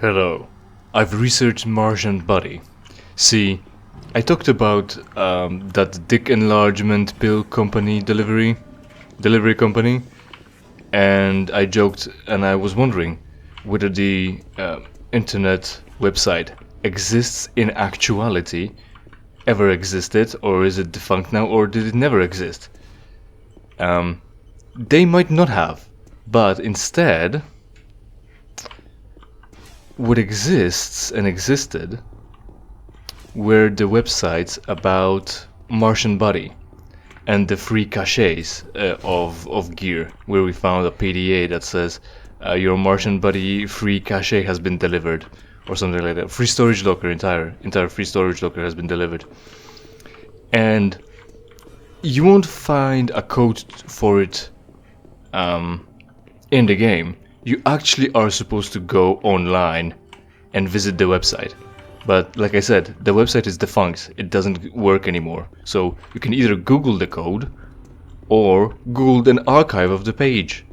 Hello. I've researched Martian Buddy. See, I talked about that dick enlargement pill company delivery company, and I joked and I was wondering whether the internet website exists in actuality, ever existed, or is it defunct now, or did it never exist? They might not have, but instead, what exists and existed were the websites about Martian Buddy and the free caches of gear, where we found a PDA that says your Martian Buddy free cache has been delivered, or something like that. Free storage locker, entire free storage locker has been delivered, and you won't find a code for it in the game. You actually are supposed to go online and visit the website. But like I said, the website is defunct. It doesn't work anymore. So you can either Google the code or Google an archive of the page.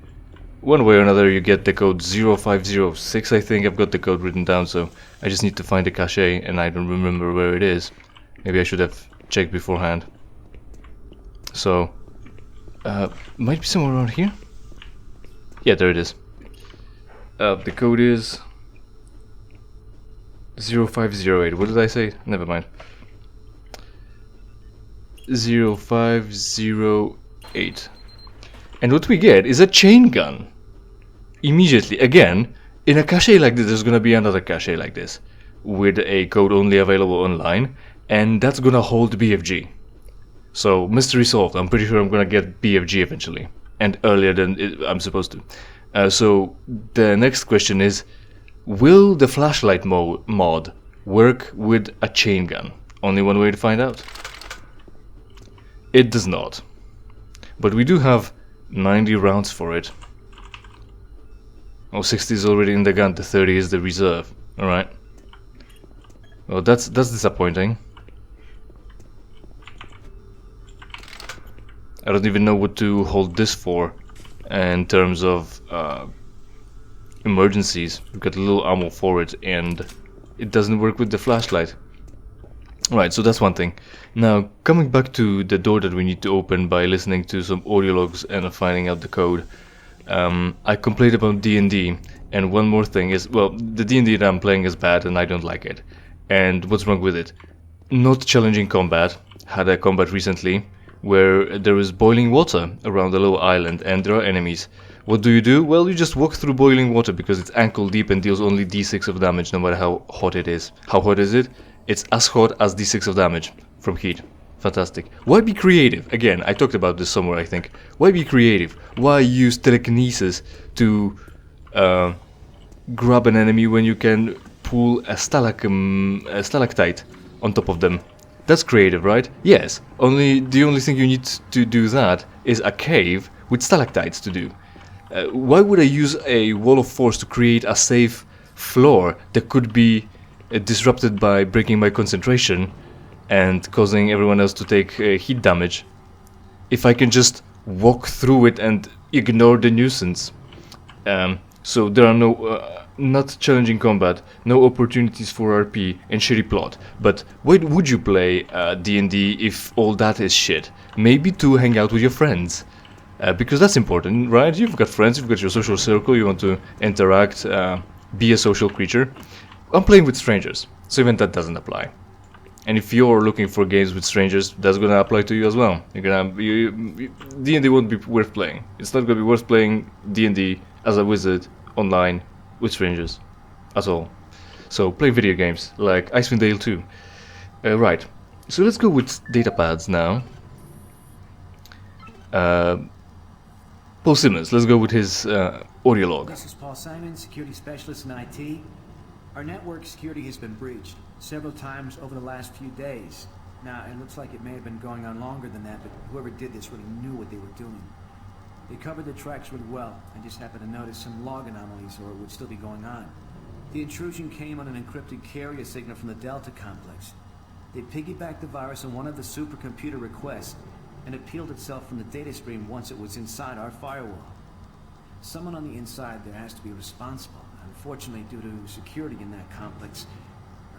One way or another you get the code 0506, I think. I've got the code written down, so I just need to find the cache and I don't remember where it is. Maybe I should have checked beforehand. So, might be somewhere around here? Yeah, there it is. The code is 0508. What did I say? Never mind. 0508. And what we get is a chain gun. Immediately, again, in a cache like this, there's gonna be another cache like this, with a code only available online, and that's gonna hold BFG. So, mystery solved. I'm pretty sure I'm gonna get BFG eventually, and earlier than I'm supposed to. So the next question is, will the flashlight mod work with a chain gun? Only one way to find out. It does not. But we do have 90 rounds for it. Oh, 60 is already in the gun, the 30 is the reserve. Alright. Well, that's disappointing. I don't even know what to hold this for. In terms of emergencies, we've got a little ammo for it, and it doesn't work with the flashlight. Right, so that's one thing. Now, coming back to the door that we need to open by listening to some audio logs and finding out the code, I complained about D&D, and one more thing is, well, the D&D that I'm playing is bad and I don't like it. And what's wrong with it? Not challenging combat. Had a combat recently where there is boiling water around the little island and there are enemies. What do? Well, you just walk through boiling water because it's ankle deep and deals only d6 of damage no matter how hot it is. How hot is it? It's as hot as d6 of damage from heat. Fantastic. Why be creative? Again, I talked about this somewhere, I think. Why be creative? Why use telekinesis to grab an enemy when you can pull a stalactite on top of them? That's creative, right? Yes. The only thing you need to do that is a cave with stalactites to do. Why would I use a wall of force to create a safe floor that could be disrupted by breaking my concentration and causing everyone else to take heat damage, if I can just walk through it and ignore the nuisance? So there are no not challenging combat, no opportunities for RP, and shitty plot. But why would you play D&D if all that is shit? Maybe to hang out with your friends, because that's important, right? You've got friends, you've got your social circle, you want to interact, be a social creature. I'm playing with strangers, so even that doesn't apply. And if you're looking for games with strangers, that's gonna apply to you as well. D&D won't be worth playing. It's not gonna be worth playing D&D as a wizard online with strangers at all. So play video games like Icewind Dale 2. Right, so let's go with datapads now. Paul Simmons, let's go with his audio log. This is Paul Simon, security specialist in IT. Our network security has been breached several times over the last few days. Now, it looks like it may have been going on longer than that, but whoever did this really knew what they were doing. They covered the tracks really well. I just happened to notice some log anomalies, or it would still be going on. The intrusion came on an encrypted carrier signal from the Delta complex. They piggybacked the virus on one of the supercomputer requests, and it peeled itself from the data stream once it was inside our firewall. Someone on the inside there has to be responsible. Unfortunately, due to security in that complex,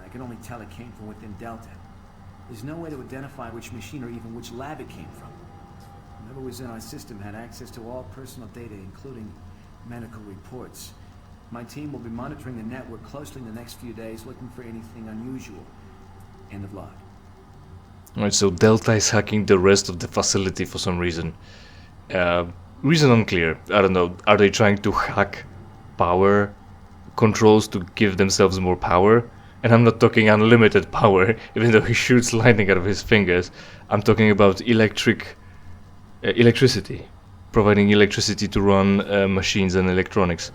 I can only tell it came from within Delta. There's no way to identify which machine or even which lab it came from. Whoever was in our system had access to all personal data, including medical reports. My team will be monitoring the network closely in the next few days, looking for anything unusual. End of log. Alright, so Delta is hacking the rest of the facility for some reason. Reason unclear. I don't know. Are they trying to hack power controls to give themselves more power? And I'm not talking unlimited power, even though he shoots lightning out of his fingers. I'm talking about electricity. Providing electricity to run machines and electronics.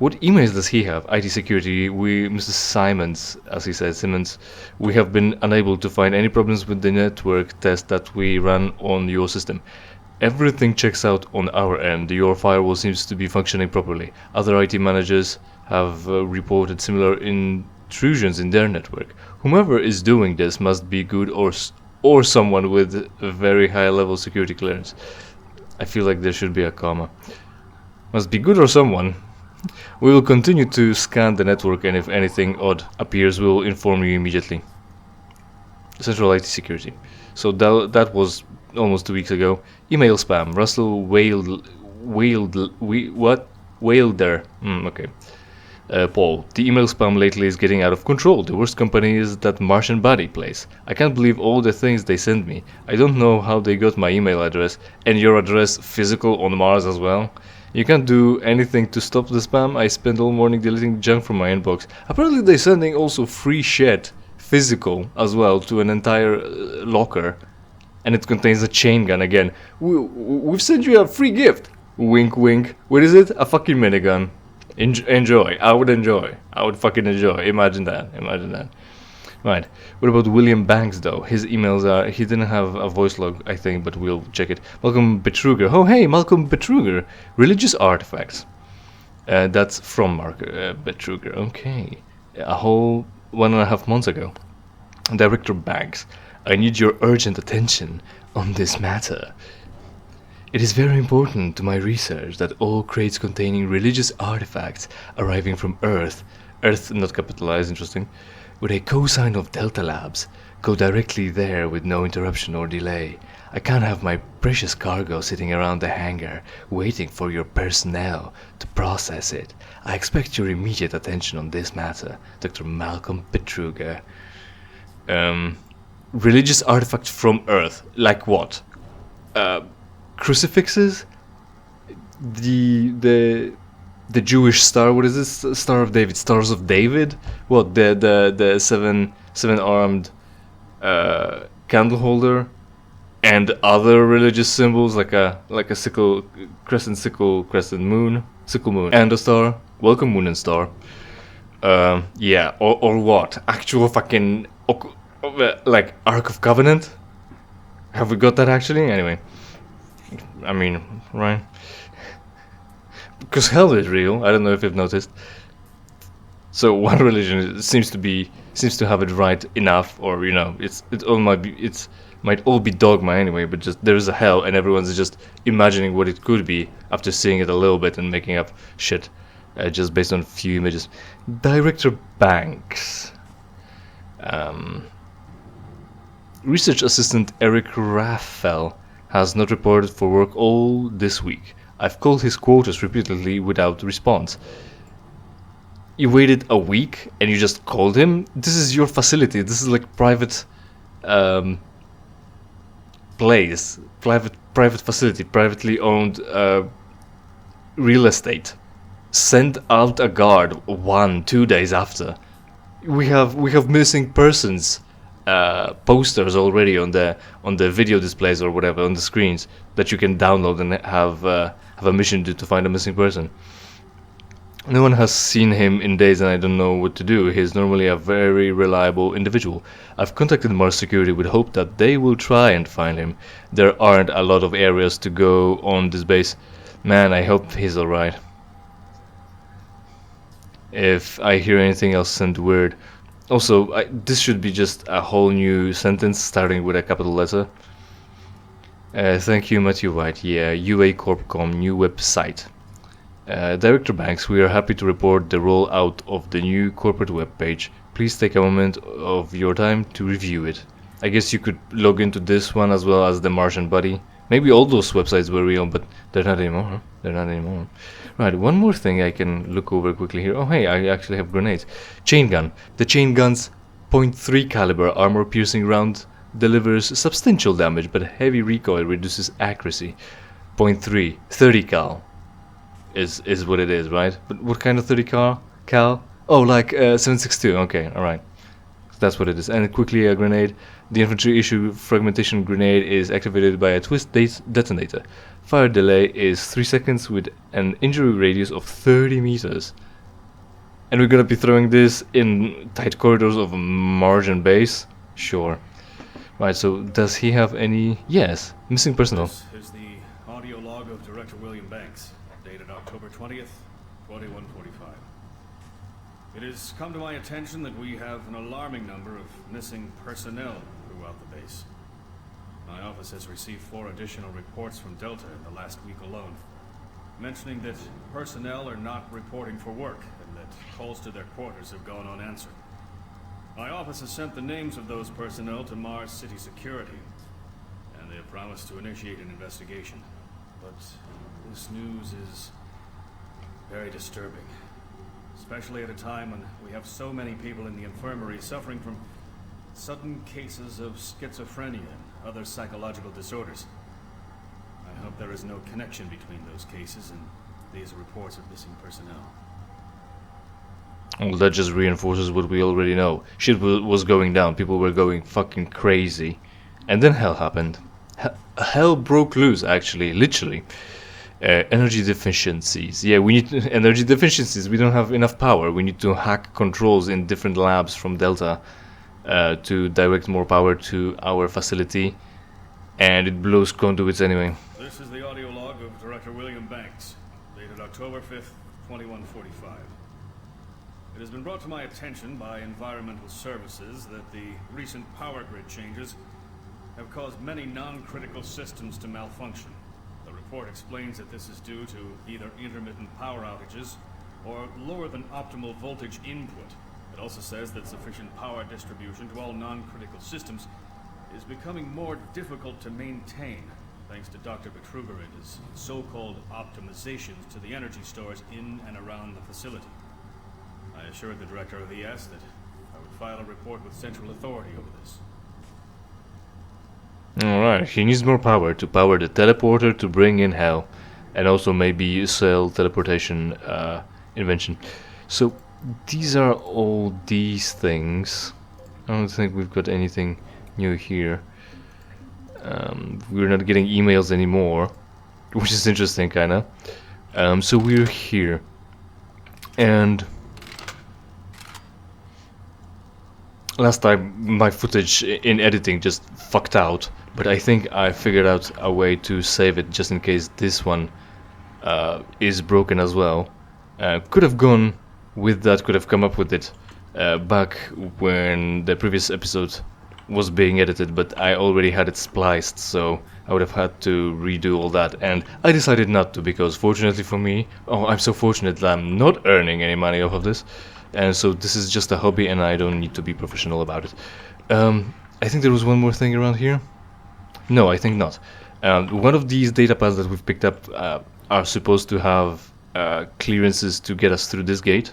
What emails does he have? IT security. Mr. Simons, as he said, Simmons. We have been unable to find any problems with the network test that we ran on your system. Everything checks out on our end. Your firewall seems to be functioning properly. Other IT managers have reported similar intrusions in their network. Whomever is doing this must be good or someone with a very high level security clearance. I feel like there should be a comma. Must be good or someone. We will continue to scan the network, and if anything odd appears, we will inform you immediately. Central IT security. So that was almost 2 weeks ago. Email spam. Russell Wilder. Okay. Paul, the email spam lately is getting out of control. The worst company is that Martian body place. I can't believe all the things they send me. I don't know how they got my email address, and your address physical on Mars as well. You can't do anything to stop the spam. I spent all morning deleting junk from my inbox. Apparently they're sending also free shit, physical as well, to an entire locker. And it contains a chain gun again. We've sent you a free gift. Wink wink. What is it? A fucking minigun. Enjoy. I would enjoy. I would fucking enjoy. Imagine that. Imagine that. Right. What about William Banks though? His emails are... He didn't have a voice log, I think, but we'll check it. Malcolm Betruger. Oh hey, Malcolm Betruger. Religious artifacts. That's from Mark Betruger. Okay. A whole 1.5 months ago. Director Banks. I need your urgent attention on this matter. It is very important to my research that all crates containing religious artifacts arriving from Earth not capitalized, interesting, with a cosign of Delta Labs, go directly there with no interruption or delay. I can't have my precious cargo sitting around the hangar waiting for your personnel to process it. I expect your immediate attention on this matter, Dr. Malcolm Betruger. Religious artifacts from Earth, like what? Crucifixes, the Jewish star. What is this? Star of David, Stars of David. What the seven armed candle holder, and other religious symbols like a sickle crescent moon, and a star. Welcome moon and star. Yeah, or what? Actual fucking like Ark of Covenant. Have we got that actually? Anyway. I mean, right? Because hell is real. I don't know if you've noticed. So one religion seems to have it right enough, or it might all be dogma anyway. But just there is a hell, and everyone's just imagining what it could be after seeing it a little bit and making up shit just based on a few images. Director Banks. Research assistant Eric Raphael has not reported for work all this week. I've called his quarters repeatedly without response. You waited a week and you just called him? This is your facility. This is like private place, private facility, privately owned real estate. Send out a guard 2 days after. We have missing persons posters already on the video displays or whatever on the screens that you can download and have a mission to find a missing person. No one has seen him in days and I don't know what to do. He's normally a very reliable individual. I've contacted Mars Security with hope that they will try and find him. There aren't a lot of areas to go on this base. Man, I hope he's alright. If I hear anything else, send word. Also, this should be just a whole new sentence starting with a capital letter. Thank you, Matthew White. Yeah, UA Corpcom, new website. Director Banks, we are happy to report the rollout of the new corporate webpage. Please take a moment of your time to review it. I guess you could log into this one as well as the Martian Buddy. Maybe all those websites were real, but they're not anymore. Huh? They're not anymore. Right, one more thing I can look over quickly here. Oh hey, I actually have grenades. Chain gun. The chain gun's .3 caliber armor-piercing round delivers substantial damage, but heavy recoil reduces accuracy. .3, 30 cal is what it is, right? But what kind of 30 cal? Oh, like 7.62. Okay, all right. That's what it is. And quickly a grenade. The infantry issue fragmentation grenade is activated by a twist detonator. Fire delay is 3 seconds with an injury radius of 30 meters. And we're gonna be throwing this in tight corridors of a Martian base? Sure. Right, so does he have any... Yes, missing personnel. This is the audio log of Director William Banks, dated October 20th, 2145. It has come to my attention that we have an alarming number of missing personnel throughout the base. My office has received 4 additional reports from Delta in the last week alone, mentioning that personnel are not reporting for work and that calls to their quarters have gone unanswered. My office has sent the names of those personnel to Mars City Security, and they have promised to initiate an investigation. But this news is very disturbing. Especially at a time when we have so many people in the infirmary suffering from sudden cases of schizophrenia and other psychological disorders. I hope there is no connection between those cases and these reports of missing personnel. Well, that just reinforces what we already know. Shit was going down, people were going fucking crazy. And then hell happened. Hell broke loose, actually, literally. Energy deficiencies. Yeah, we need energy deficiencies. We don't have enough power. We need to hack controls in different labs from Delta to direct more power to our facility. And it blows conduits anyway. This is the audio log of Director William Banks, dated October 5th, 2145. It has been brought to my attention by Environmental Services that the recent power grid changes have caused many non-critical systems to malfunction. The report explains that this is due to either intermittent power outages or lower than optimal voltage input. It also says that sufficient power distribution to all non-critical systems is becoming more difficult to maintain, thanks to Dr. Betruger and his so-called optimizations to the energy stores in and around the facility. I assured the director of ES that I would file a report with central authority over this. Alright, he needs more power to power the teleporter to bring in hell. And also maybe sell teleportation invention. So these are all these things. I don't think we've got anything new here. We're not getting emails anymore, which is interesting kinda. So we're here. And last time my footage in editing just fucked out, but I think I figured out a way to save it just in case this one is broken as well. Could have gone with that, could have come up with it back when the previous episode was being edited, but I already had it spliced, so I would have had to redo all that, and I decided not to, because fortunately for me, I'm so fortunate that I'm not earning any money off of this, and so this is just a hobby and I don't need to be professional about it. I think there was one more thing around here. No, I think not. One of these datapads that we've picked up are supposed to have clearances to get us through this gate.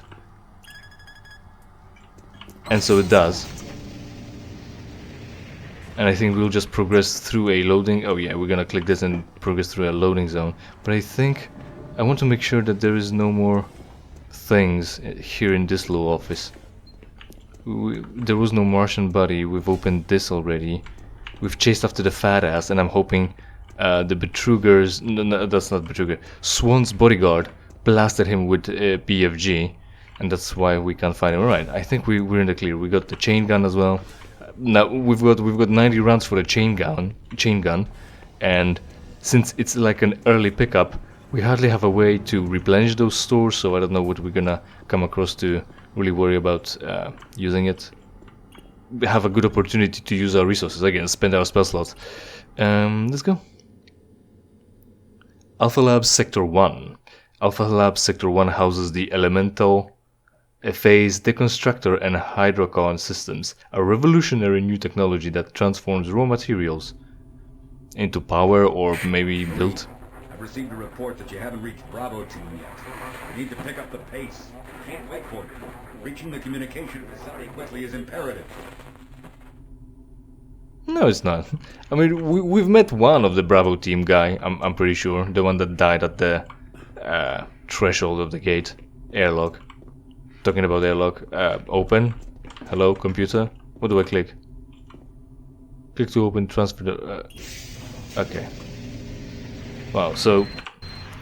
And so it does. And I think we'll just progress through a loading... Oh yeah, we're gonna click this and progress through a loading zone. But I think I want to make sure that there is no more things here in this little office. There was no Martian buddy. We've opened this already. We've chased after the fat ass, and I'm hoping the Betrugers... No, that's not Betruger. Swan's bodyguard blasted him with BFG, and that's why we can't find him. Alright, I think we're in the clear. We got the chain gun as well. Now we've got 90 rounds for the chain gun, and since it's like an early pickup, we hardly have a way to replenish those stores, so I don't know what we're gonna come across to really worry about using it. We have a good opportunity to use our resources again, spend our spell slots. Let's go. Alpha Labs Sector 1. Alpha Lab Sector 1 houses the Elemental Phase Deconstructor and Hydrocon systems, a revolutionary new technology that transforms raw materials into power or maybe built. I've received a report that you haven't reached Bravo Team yet. You need to pick up the pace. Can't wait for you. Reaching the communication facility quickly is imperative. No, it's not. I mean, we've met one of the Bravo Team guy, I'm pretty sure. The one that died at the threshold of the gate. Airlock. Talking about airlock. Open. Hello, computer. What do I click? Click to open, transfer the... okay. Wow, so...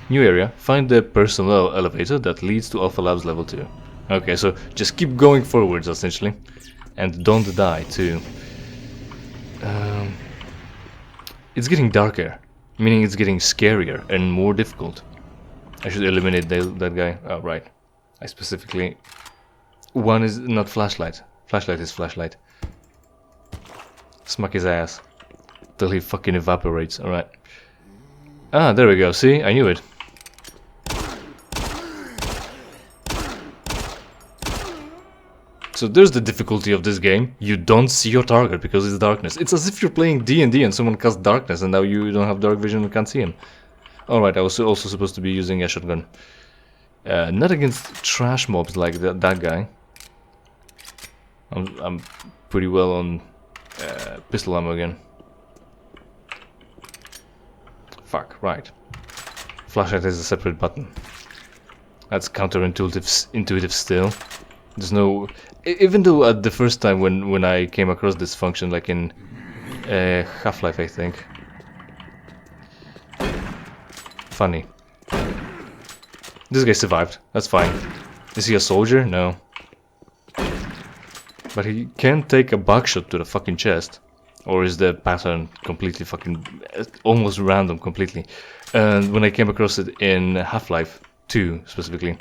New area. Find the personnel elevator that leads to Alpha Labs level 2. Okay, so just keep going forwards, essentially. And don't die, too. It's getting darker. Meaning it's getting scarier and more difficult. I should eliminate that guy. Oh, right. I specifically... One is not flashlight. Flashlight is flashlight. Smack his ass. Till he fucking evaporates. Alright. Ah, there we go. See? I knew it. So there's the difficulty of this game. You don't see your target because it's darkness. It's as if you're playing D&D and someone casts darkness and now you don't have dark vision and can't see him. Alright, I was also supposed to be using a shotgun. Not against trash mobs like that guy. I'm pretty well on pistol ammo again. Fuck, right. Flashlight is a separate button. That's counterintuitive still. There's no... Even though at the first time when I came across this function, like in Half-Life, I think. Funny. This guy survived. That's fine. Is he a soldier? No. But he can take a buckshot to the fucking chest. Or is the pattern completely fucking... almost random completely. And when I came across it in Half-Life 2, specifically.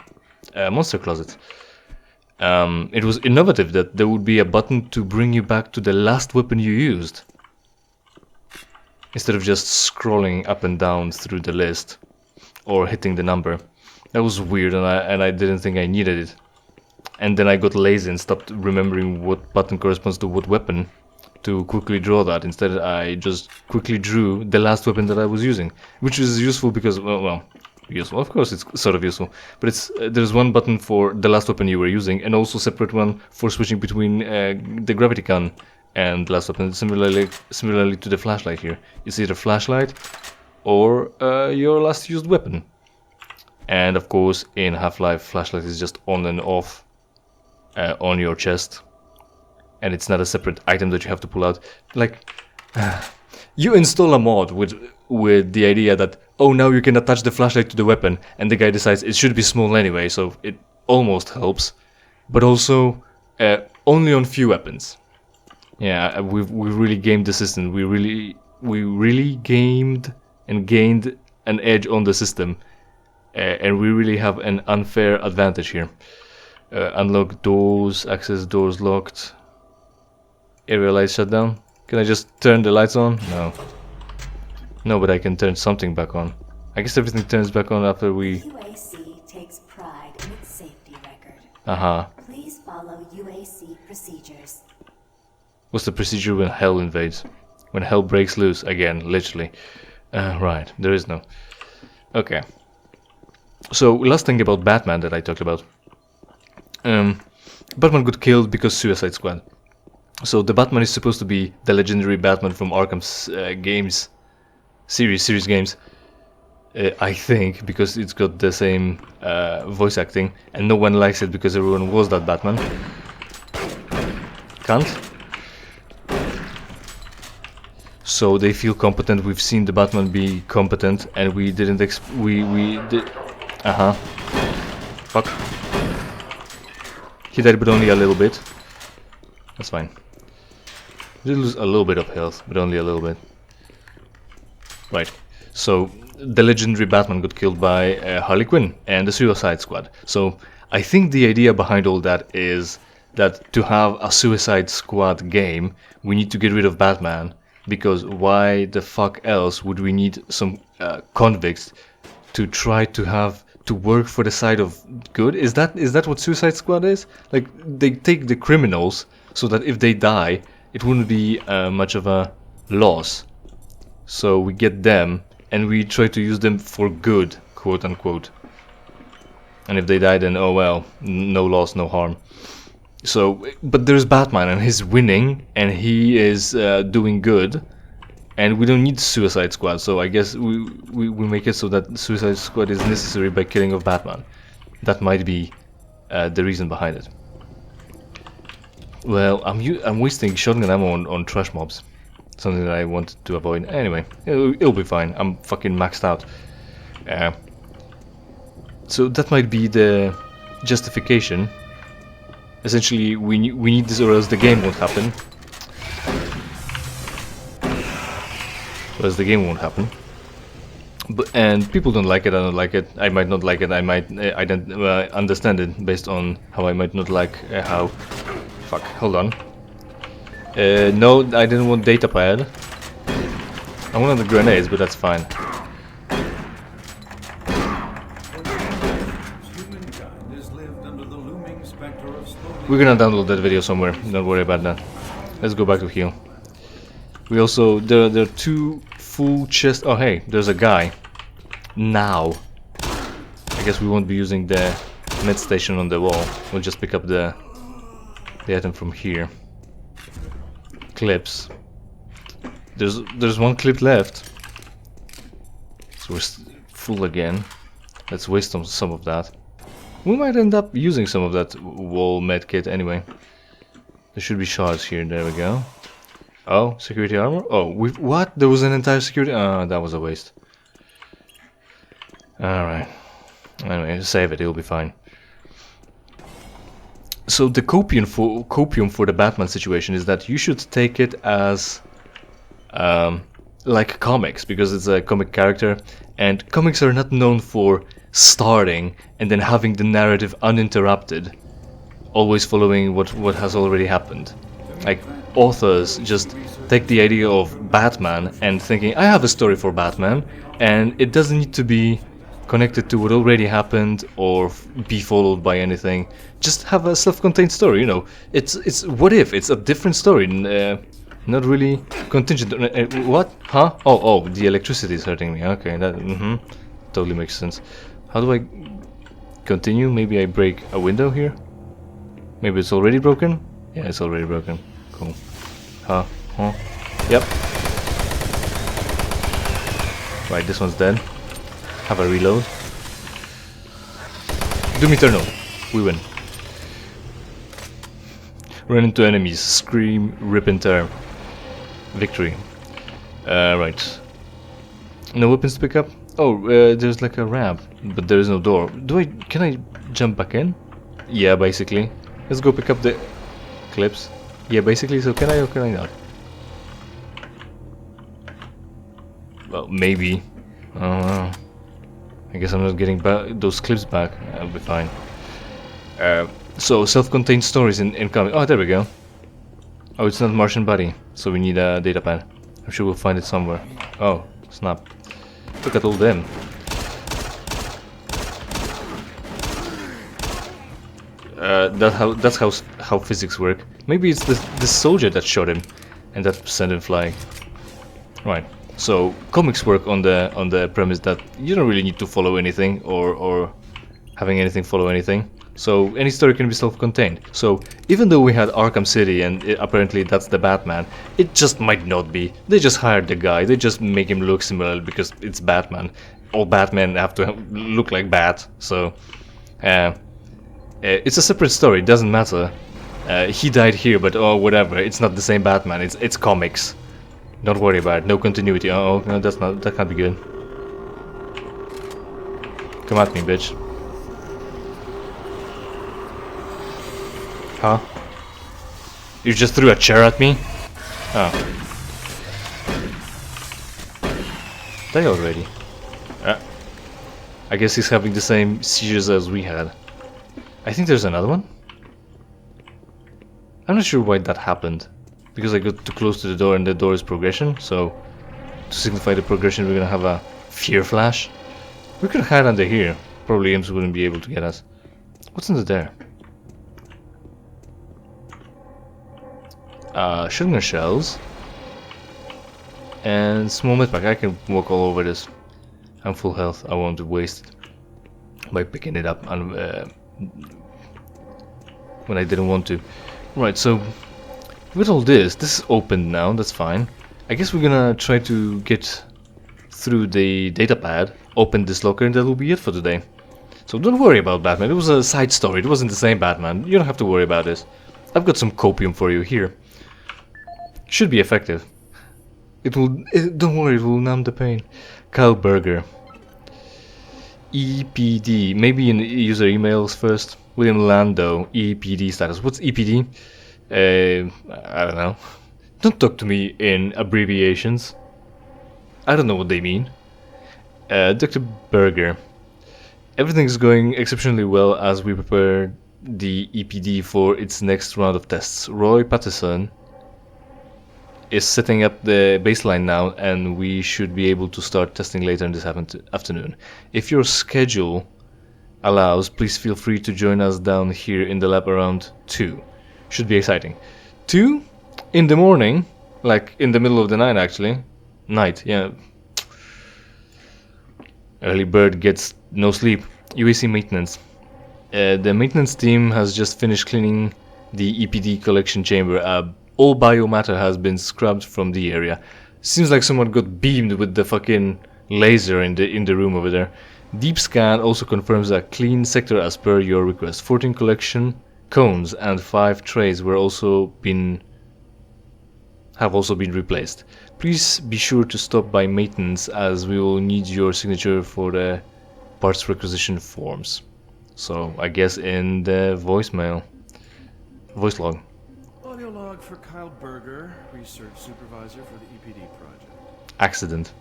Monster Closet. It was innovative that there would be a button to bring you back to the last weapon you used. Instead of just scrolling up and down through the list. Or hitting the number. That was weird and I didn't think I needed it. And then I got lazy and stopped remembering what button corresponds to what weapon to quickly draw that. Instead I just quickly drew the last weapon that I was using. Which is useful because, well, useful, of course it's sort of useful. But it's there's one button for the last weapon you were using and also separate one for switching between the gravity gun and last weapon. Similarly to the flashlight here. It's either flashlight or your last used weapon. And of course in Half-Life, flashlight is just on and off on your chest. And it's not a separate item that you have to pull out. Like, you install a mod with the idea that, oh, now you can attach the flashlight to the weapon, and the guy decides it should be small anyway, so it almost helps. But also, only on few weapons. Yeah, we've really gamed the system. We really gamed and gained an edge on the system. And we really have an unfair advantage here. Unlock doors, access doors locked. Area lights shut down. Can I just turn the lights on? No. No, but I can turn something back on. I guess everything turns back on after we... UAC takes pride in its safety record. Uh-huh. Please follow UAC procedures. What's the procedure when hell invades? When hell breaks loose again, literally. Right, there is no. Okay. So, last thing about Batman that I talked about. Batman got killed because Suicide Squad. So the Batman is supposed to be the legendary Batman from Arkham's games, series games. I think, because it's got the same voice acting, and no one likes it because everyone was that Batman. Can't. So they feel competent. We've seen the Batman be competent, and we didn't. We did. Fuck. He died, but only a little bit. That's fine. We did lose a little bit of health, but only a little bit. Right. So the legendary Batman got killed by Harley Quinn and the Suicide Squad. So I think the idea behind all that is that to have a Suicide Squad game, we need to get rid of Batman, because why the fuck else would we need some convicts to try to to work for the side of good. Is that what Suicide Squad is? Like they take the criminals so that if they die, it wouldn't be much of a loss. So we get them and we try to use them for good, quote unquote. And if they die, then oh well, no loss, no harm. So, but there's Batman and he's winning and he is doing good. And we don't need Suicide Squad, so I guess we make it so that Suicide Squad is necessary by killing of Batman. That might be the reason behind it. Well, I'm wasting shotgun ammo on trash mobs. Something that I wanted to avoid. Anyway, it'll be fine. I'm fucking maxed out. So that might be the justification. Essentially, we need this or else the game won't happen. Whereas the game won't happen. And people don't like it, I don't like it, I might not like it, I might understand it based on how I might not like how... Fuck, hold on. No, I didn't want datapad. I wanted the grenades, but that's fine. We're gonna download that video somewhere, don't worry about that. Let's go back to heal. We also, there are 2 full chest. Oh hey, there's a guy. Now. I guess we won't be using the med station on the wall. We'll just pick up the item from here. Clips. There's 1 clip left. So we're full again. Let's waste some of that. We might end up using some of that wall med kit anyway. There should be shards here, there we go. Oh, security armor? Oh, what? There was an entire security... that was a waste. Alright. Anyway, save it, it'll be fine. So the copium for the Batman situation is that you should take it as... like comics, because it's a comic character. And comics are not known for starting and then having the narrative uninterrupted. Always following what has already happened. Like... authors just take the idea of Batman and thinking, I have a story for Batman, and it doesn't need to be connected to what already happened or be followed by anything. Just have a self-contained story, you know. It's what if? It's a different story, not really contingent. What? Huh? Oh, the electricity is hurting me. Okay, that totally makes sense. How do I continue? Maybe I break a window here? Maybe it's already broken? Yeah, it's already broken. Cool. Huh? Yep. Right, this one's dead. Have a reload. Doom Eternal. We win. Run into enemies. Scream, rip and tear. Victory. Right. No weapons to pick up? Oh, there's like a ramp, but there is no door. Can I jump back in? Yeah, basically. Let's go pick up the clips. Yeah, basically, so can I or can I not? Well, maybe. I don't know. I guess I'm not getting those clips back. I'll be fine. So, self-contained stories incoming. Oh, there we go. Oh, it's not Martian body, so we need a datapad. I'm sure we'll find it somewhere. Oh, snap. Look at all them. That's how physics work. Maybe it's the soldier that shot him and that sent him flying. Right. So comics work on the premise that you don't really need to follow anything or having anything follow anything. So any story can be self-contained. So even though we had Arkham City and apparently that's the Batman, it just might not be. They just hired the guy. They just make him look similar because it's Batman. All Batmen have to look like Bat. So it's a separate story. It doesn't matter. He died here, but oh whatever. It's not the same Batman. It's comics. Don't worry about it. No continuity. Oh no, that can't be good. Come at me, bitch. Huh? You just threw a chair at me? Oh. Die already. I guess he's having the same seizures as we had. I think there's another one? I'm not sure why that happened. Because I got too close to the door and the door is progression, so to signify the progression we're gonna have a fear flash. We could hide under here. Probably imps wouldn't be able to get us. What's under there? Shotgun shells. And small medpack. I can walk all over this. I'm full health. I won't waste it by picking it up and, when I didn't want to. Right, so with all this is open now. That's fine. I guess we're gonna try to get through the datapad, open this locker, and that will be it for today. So don't worry about Batman. It was a side story. It wasn't the same Batman. You don't have to worry about this. I've got some copium for you here. Should be effective. Don't worry, it will numb the pain. Kyle Berger. EPD. Maybe in user emails first. William Lando. EPD status. What's EPD? I don't know. Don't talk to me in abbreviations. I don't know what they mean. Dr. Berger. Everything's going exceptionally well as we prepare the EPD for its next round of tests. Roy Patterson is setting up the baseline now, and we should be able to start testing later in this afternoon. If your schedule allows, please feel free to join us down here in the lab around 2. Should be exciting. 2 in the morning, like in the middle of the night actually. Night, yeah. Early bird gets no sleep. UAC maintenance. The maintenance team has just finished cleaning the EPD collection chamber. All biomatter has been scrubbed from the area. Seems like someone got beamed with the fucking laser in the room over there. Deep scan also confirms a clean sector as per your request. 14 collection cones and 5 trays have also been replaced. Please be sure to stop by maintenance as we will need your signature for the parts requisition forms. So I guess in the voice log. Audio log for Kyle Berger, research supervisor for the EPD project. Accident.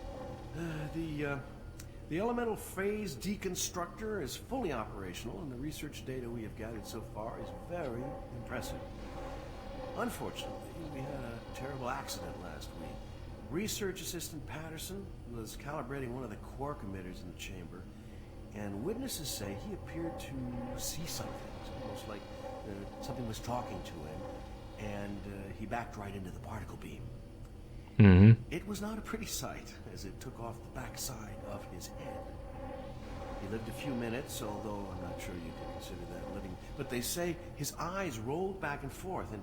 The elemental phase deconstructor is fully operational, and the research data we have gathered so far is very impressive. Unfortunately, we had a terrible accident last week. Research assistant Patterson was calibrating one of the quark emitters in the chamber, and witnesses say he appeared to see something. It was almost like something was talking to him, and he backed right into the particle beam. It was not a pretty sight, as it took off the backside of his head. He lived a few minutes, although I'm not sure you can consider that living. But they say his eyes rolled back and forth, and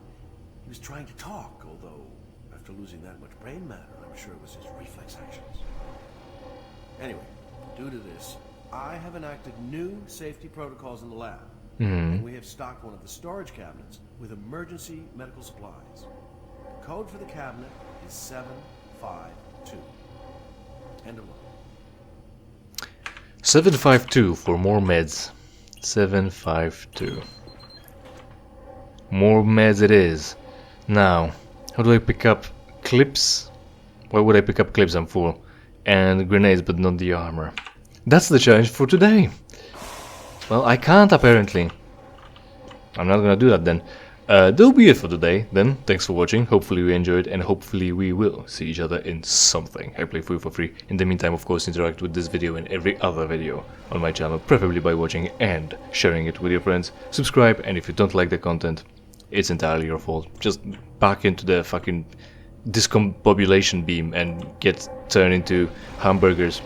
he was trying to talk, although after losing that much brain matter, I'm sure it was his reflex actions. Anyway, due to this, I have enacted new safety protocols in the lab. And we have stocked one of the storage cabinets with emergency medical supplies. The code for the cabinet is 752. End of line. 752 for more meds. 752. More meds it is. Now, how do I pick up clips? Why would I pick up clips? I'm full. And grenades, but not the armor. That's the challenge for today. Well, I can't apparently. I'm not gonna do that then. That'll be it for today then. Thanks for watching. Hopefully you enjoyed, and hopefully we will see each other in something. I play for you for free. In the meantime, of course, interact with this video and every other video on my channel, preferably by watching and sharing it with your friends. Subscribe, and if you don't like the content, it's entirely your fault. Just back into the fucking discombobulation beam and get turned into hamburgers.